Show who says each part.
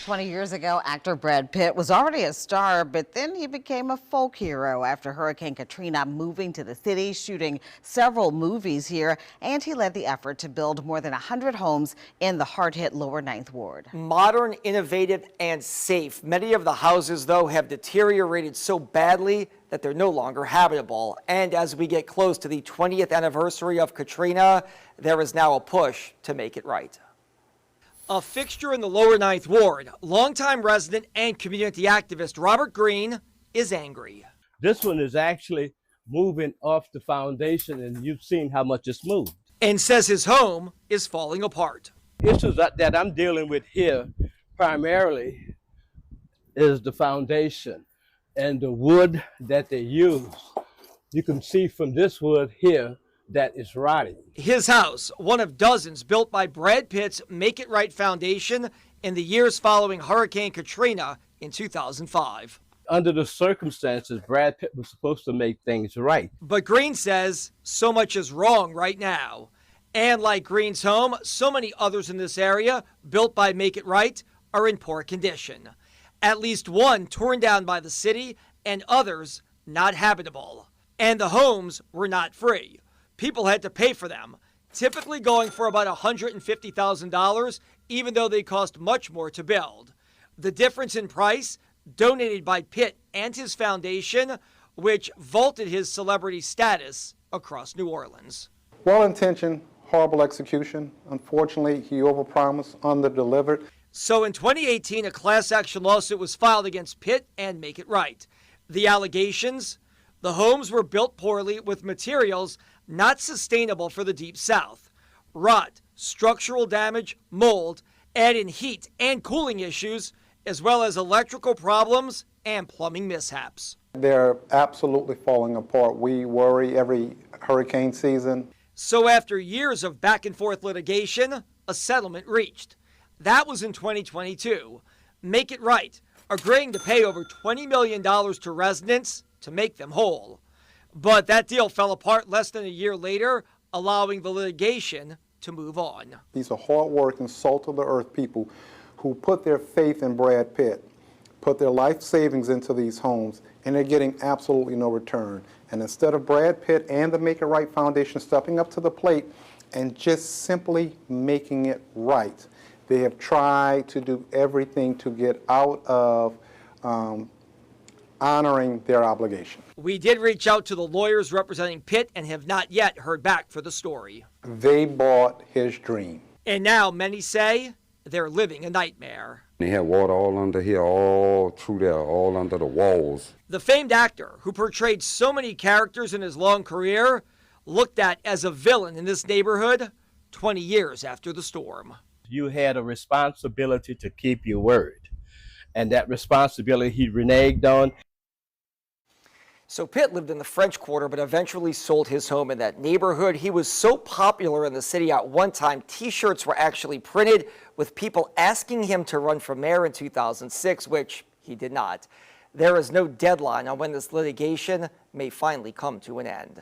Speaker 1: 20 years ago, actor Brad Pitt was already a star, but then he became a folk hero after Hurricane Katrina, moving to the city, shooting several movies here, and he led the effort to build more than 100 homes in the hard-hit Lower Ninth Ward.
Speaker 2: Modern, innovative, and safe. Many of the houses, though, have deteriorated so badly that they're no longer habitable. And as we get close to the 20th anniversary of Katrina, there is now a push to make it right. A fixture in the Lower Ninth Ward, longtime resident and community activist Robert Green is angry.
Speaker 3: This one is actually moving off the foundation, and you've seen how much it's moved.
Speaker 2: And says his home is falling apart.
Speaker 3: Issues that I'm dealing with here primarily is the foundation and the wood that they use. You can see from this wood here that is rotting.
Speaker 2: His house, one of dozens built by Brad Pitt's Make It Right Foundation in the years following Hurricane Katrina in 2005.
Speaker 3: Under the circumstances, Brad Pitt was supposed to make things right.
Speaker 2: But Green says so much is wrong right now. And like Green's home, so many others in this area, built by Make It Right, are in poor condition. At least one torn down by the city and others not habitable. And the homes were not free. People had to pay for them, typically going for about $150,000, even though they cost much more to build. The difference in price, donated by Pitt and his foundation, which vaulted his celebrity status across New Orleans.
Speaker 4: Well-intentioned, horrible execution. Unfortunately, he overpromised, underdelivered.
Speaker 2: So in 2018, a class action lawsuit was filed against Pitt and Make It Right. The allegations? The homes were built poorly with materials not sustainable for the Deep South. Rot, structural damage, mold, add in heat and cooling issues, as well as electrical problems and plumbing mishaps.
Speaker 4: They're absolutely falling apart. We worry every hurricane season.
Speaker 2: So after years of back and forth litigation, a settlement reached. That was in 2022. Make It Right, agreeing to pay over $20 million to residents to make them whole. But that deal fell apart less than a year later, allowing the litigation to move on.
Speaker 4: These are hard-working, salt-of-the-earth people who put their faith in Brad Pitt, put their life savings into these homes, and they're getting absolutely no return. And instead of Brad Pitt and the Make It Right Foundation stepping up to the plate and just simply making it right, they have tried to do everything to get out of honoring their obligation.
Speaker 2: We did reach out to the lawyers representing Pitt and have not yet heard back for the story.
Speaker 4: They bought his dream.
Speaker 2: And now many say they're living a nightmare.
Speaker 5: They had water all under here, all through there, all under the walls.
Speaker 2: The famed actor, who portrayed so many characters in his long career, looked at as a villain in this neighborhood 20 years after the storm.
Speaker 3: You had a responsibility to keep your word, and that responsibility he reneged on.
Speaker 2: So Pitt lived in the French Quarter, but eventually sold his home in that neighborhood. He was so popular in the city at one time, T-shirts were actually printed with people asking him to run for mayor in 2006, which he did not. There is no deadline on when this litigation may finally come to an end.